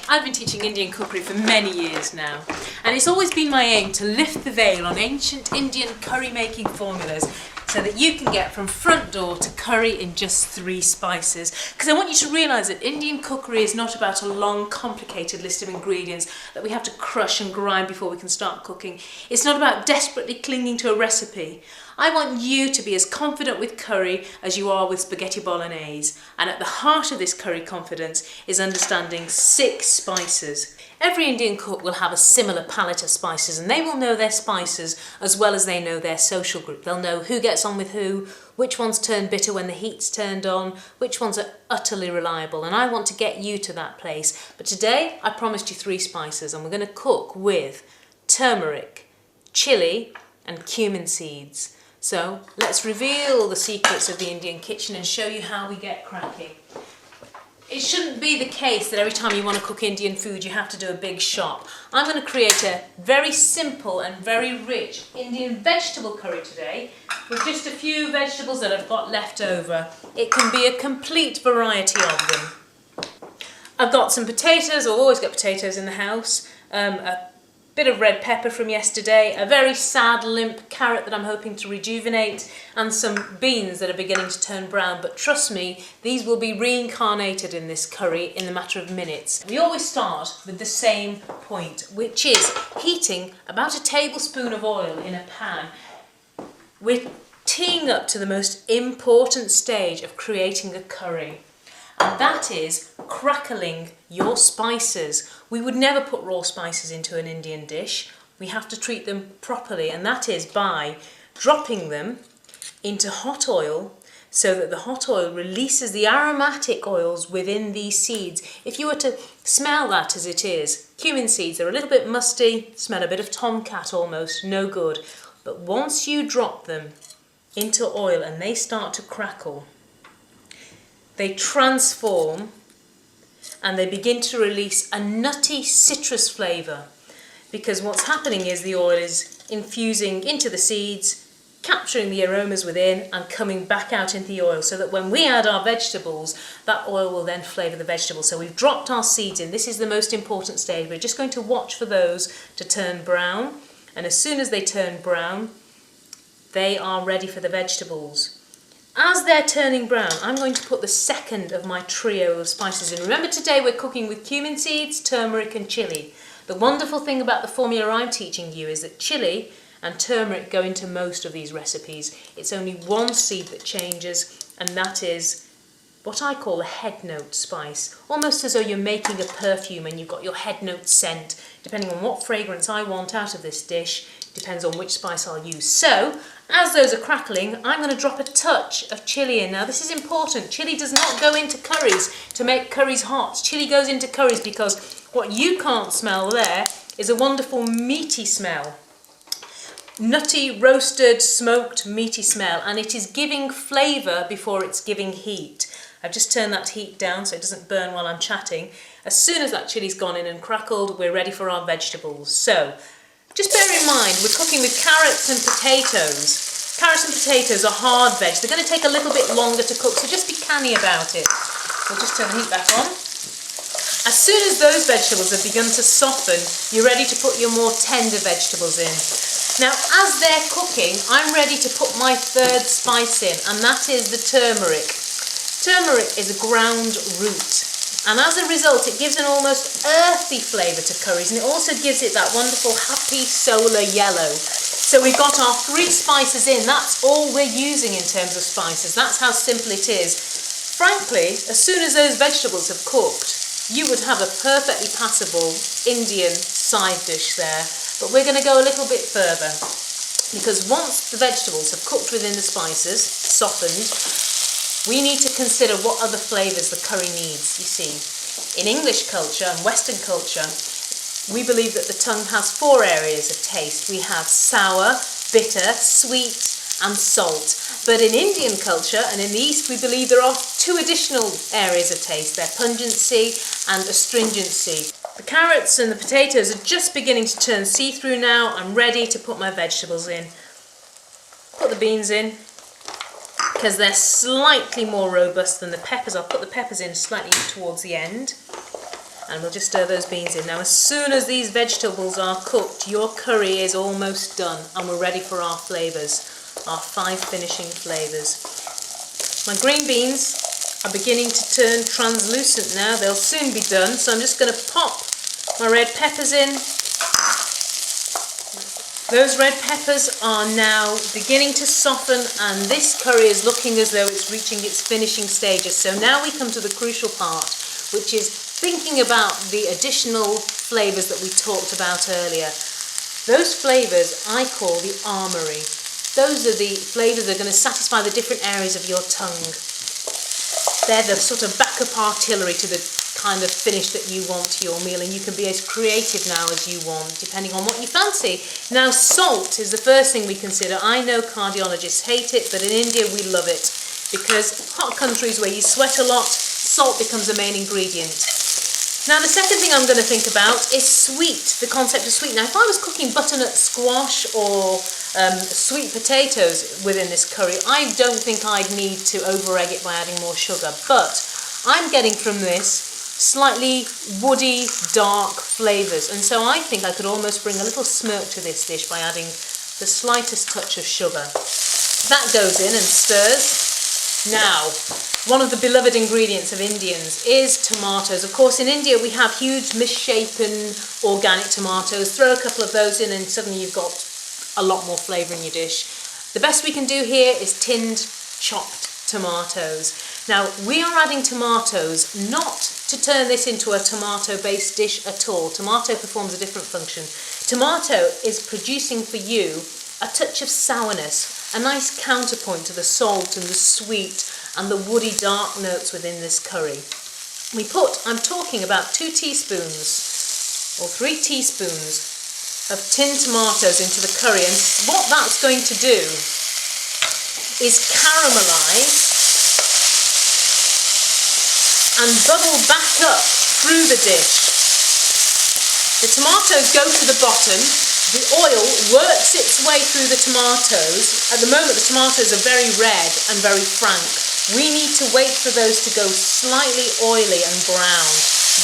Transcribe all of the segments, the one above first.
I've been teaching Indian cookery for many years now, and it's always been my aim to lift the veil on ancient Indian curry making formulas so that you can get from front door to curry in just 3 spices. Because I want you to realise that Indian cookery is not about a long, complicated list of ingredients that we have to crush and grind before we can start cooking. It's not about desperately clinging to a recipe. I want you to be as confident with curry as you are with spaghetti bolognese. And at the heart of this curry confidence is understanding 6 spices. Every Indian cook will have a similar palette of spices, and they will know their spices as well as they know their social group. They'll know who gets on with who, which ones turn bitter when the heat's turned on, which ones are utterly reliable, and I want to get you to that place. But today I promised you 3 spices, and we're going to cook with turmeric, chilli and cumin seeds. So let's reveal the secrets of the Indian kitchen and show you how we get cracking. It shouldn't be the case that every time you want to cook Indian food you have to do a big shop. I'm going to create a very simple and very rich Indian vegetable curry today with just a few vegetables that I've got left over. It can be a complete variety of them. I've got some potatoes. I've always got potatoes in the house, a bit of red pepper from yesterday, a very sad limp carrot that I'm hoping to rejuvenate, and some beans that are beginning to turn brown, but trust me, these will be reincarnated in this curry in a matter of minutes. We always start with the same point, which is heating about a tablespoon of oil in a pan. We're teeing up to the most important stage of creating a curry, and that is crackling your spices. We would never put raw spices into an Indian dish. We have to treat them properly, and that is by dropping them into hot oil so that the hot oil releases the aromatic oils within these seeds. If you were to smell that as it is, cumin seeds, they're a little bit musty, smell a bit of tomcat almost, no good. But once you drop them into oil and they start to crackle, they transform and they begin to release a nutty citrus flavour, because what's happening is the oil is infusing into the seeds, capturing the aromas within and coming back out into the oil, so that when we add our vegetables, that oil will then flavour the vegetables. So we've dropped our seeds in. This is the most important stage. We're just going to watch for those to turn brown, and as soon as they turn brown, they are ready for the vegetables. As they're turning brown, I'm going to put the second of my trio of spices in. Remember, today we're cooking with cumin seeds, turmeric and chilli. The wonderful thing about the formula I'm teaching you is that chilli and turmeric go into most of these recipes. It's only one seed that changes, and that is what I call a head note spice. Almost as though you're making a perfume and you've got your head note scent. Depending on what fragrance I want out of this dish, depends on which spice I'll use. So, as those are crackling, I'm going to drop a touch of chilli in. Now this is important. Chilli does not go into curries to make curries hot. Chilli goes into curries because what you can't smell there is a wonderful meaty smell. Nutty, roasted, smoked, meaty smell, and it is giving flavour before it's giving heat. I've just turned that heat down so it doesn't burn while I'm chatting. As soon as that chilli's gone in and crackled, we're ready for our vegetables. So, just bear in mind, we're cooking with carrots and potatoes. Carrots and potatoes are hard veg. They're going to take a little bit longer to cook, so just be canny about it. We'll just turn the heat back on. As soon as those vegetables have begun to soften, you're ready to put your more tender vegetables in. Now, as they're cooking, I'm ready to put my third spice in, and that is the turmeric. Turmeric is a ground root. And as a result, it gives an almost earthy flavour to curries, and it also gives it that wonderful happy solar yellow. So we've got our 3 spices in. That's all we're using in terms of spices. That's how simple it is. Frankly, as soon as those vegetables have cooked, you would have a perfectly passable Indian side dish there. But we're going to go a little bit further, because once the vegetables have cooked within the spices, softened, we need to consider what other flavours the curry needs. You see, in English culture and Western culture, we believe that the tongue has 4 areas of taste. We have sour, bitter, sweet and salt. But in Indian culture and in the East, we believe there are 2 additional areas of taste. They're pungency and astringency. The carrots and the potatoes are just beginning to turn see-through now. I'm ready to put my vegetables in. Put the beans in, because they're slightly more robust than the peppers. I'll put the peppers in slightly towards the end. And we'll just stir those beans in. Now as soon as these vegetables are cooked, your curry is almost done and we're ready for our flavours, our 5 finishing flavours. My green beans are beginning to turn translucent now. They'll soon be done, so I'm just going to pop my red peppers in. Those red peppers are now beginning to soften and this curry is looking as though it's reaching its finishing stages. So now we come to the crucial part, which is thinking about the additional flavours that we talked about earlier. Those flavours I call the armoury. Those are the flavours that are going to satisfy the different areas of your tongue. They're the sort of backup artillery to the kind of finish that you want to your meal, and you can be as creative now as you want, depending on what you fancy. Now, salt is the first thing we consider. I know cardiologists hate it, but in India we love it, because hot countries where you sweat a lot, salt becomes the main ingredient. Now, the second thing I'm going to think about is sweet, the concept of sweet. Now, if I was cooking butternut squash or sweet potatoes within this curry, I don't think I'd need to over-egg it by adding more sugar, but I'm getting from this slightly woody, dark flavours, and so I think I could almost bring a little smirk to this dish by adding the slightest touch of sugar. That goes in and stirs. Now, one of the beloved ingredients of Indians is tomatoes. Of course, in India we have huge misshapen organic tomatoes. Throw a couple of those in and suddenly you've got a lot more flavour in your dish. The best we can do here is tinned, chopped tomatoes. Now, we are adding tomatoes not to turn this into a tomato-based dish at all. Tomato performs a different function. Tomato is producing for you a touch of sourness, a nice counterpoint to the salt and the sweet and the woody dark notes within this curry. I'm talking about 2 teaspoons or 3 teaspoons of tinned tomatoes into the curry, and what that's going to do is caramelise and bubble back up through the dish. The tomatoes go to the bottom, the oil works its way through the tomatoes. At the moment the tomatoes are very red and very frank. We need to wait for those to go slightly oily and brown.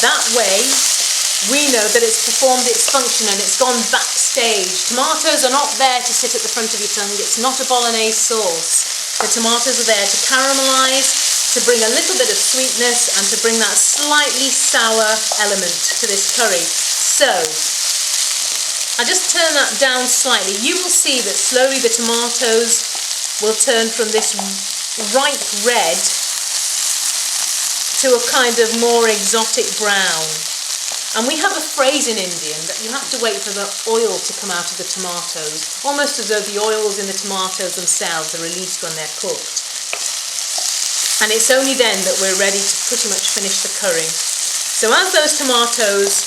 That way we know that it's performed its function and it's gone backstage. Tomatoes are not there to sit at the front of your tongue, it's not a bolognese sauce. The tomatoes are there to caramelise, to bring a little bit of sweetness and to bring that slightly sour element to this curry. So, I just turn that down slightly. You will see that slowly the tomatoes will turn from this ripe red to a kind of more exotic brown. And we have a phrase in Indian that you have to wait for the oil to come out of the tomatoes, almost as though the oils in the tomatoes themselves are released when they're cooked. And it's only then that we're ready to pretty much finish the curry. So as those tomatoes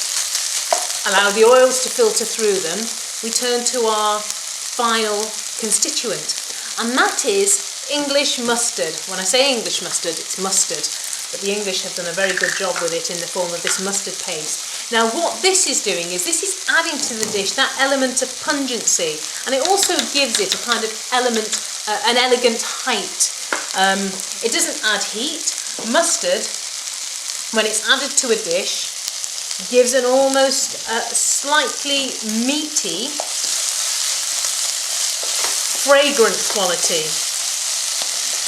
allow the oils to filter through them, we turn to our final constituent, and that is English mustard. When I say English mustard, it's mustard, but the English have done a very good job with it in the form of this mustard paste. Now what this is doing is this is adding to the dish that element of pungency, and it also gives it a kind of element, an elegant height. It doesn't add heat. Mustard, when it's added to a dish, gives an almost slightly meaty, fragrant quality.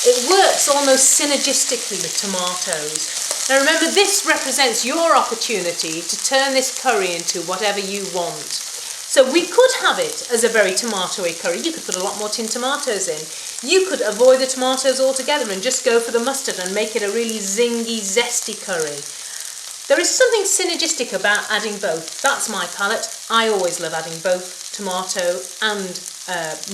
It works almost synergistically with tomatoes. Now remember, this represents your opportunity to turn this curry into whatever you want. So we could have it as a very tomatoey curry. You could put a lot more tinned tomatoes in. You could avoid the tomatoes altogether and just go for the mustard and make it a really zingy, zesty curry. There is something synergistic about adding both. That's my palate. I always love adding both tomato and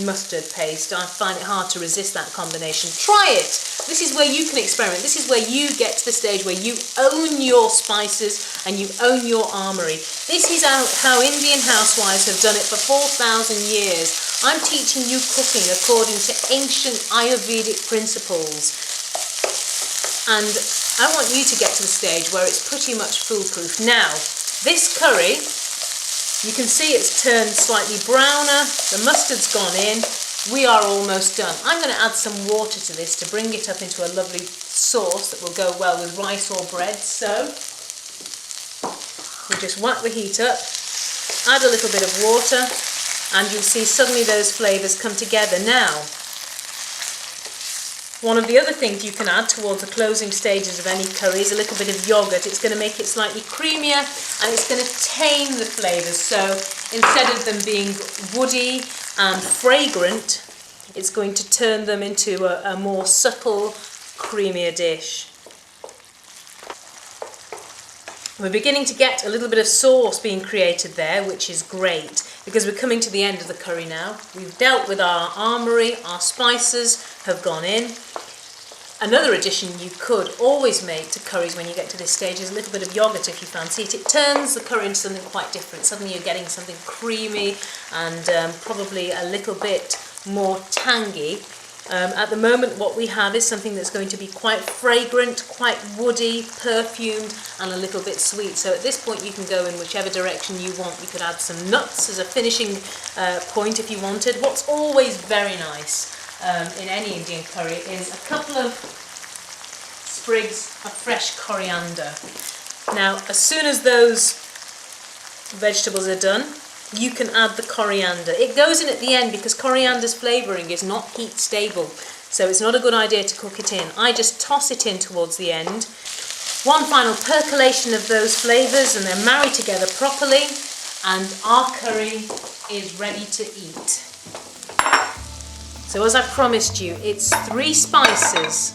mustard paste. I find it hard to resist that combination. Try it. This is where you can experiment. This is where you get to the stage where you own your spices and you own your armoury. This is how Indian housewives have done it for 4,000 years. I'm teaching you cooking according to ancient Ayurvedic principles. And I want you to get to the stage where it's pretty much foolproof. Now, this curry, you can see it's turned slightly browner, the mustard's gone in, we are almost done. I'm going to add some water to this to bring it up into a lovely sauce that will go well with rice or bread. So, We just whack the heat up, add a little bit of water, and you'll see suddenly those flavours come together. Now, one of the other things you can add towards the closing stages of any curry is a little bit of yogurt. It's going to make it slightly creamier and it's going to tame the flavours. So instead of them being woody and fragrant, it's going to turn them into a more subtle, creamier dish. We're beginning to get a little bit of sauce being created there, which is great because we're coming to the end of the curry now. We've dealt with our armoury, our spices have gone in. Another addition you could always make to curries when you get to this stage is a little bit of yogurt if you fancy it. It turns the curry into something quite different. Suddenly you're getting something creamy and probably a little bit more tangy. At the moment what we have is something that's going to be quite fragrant, quite woody, perfumed and a little bit sweet. So at this point you can go in whichever direction you want. You could add some nuts as a finishing point if you wanted. What's always very nice in any Indian curry is a couple of sprigs of fresh coriander. Now as soon as those vegetables are done, you can add the coriander. It goes in at the end because coriander's flavouring is not heat stable, so it's not a good idea to cook it in. I just toss it in towards the end. One final percolation of those flavours and they're married together properly and our curry is ready to eat. So as I promised you, it's 3 spices,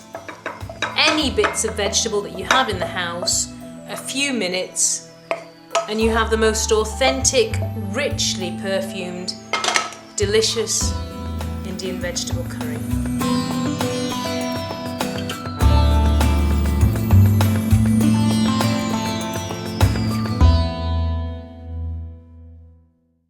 any bits of vegetable that you have in the house, a few minutes, and you have the most authentic, richly perfumed, delicious Indian vegetable curry.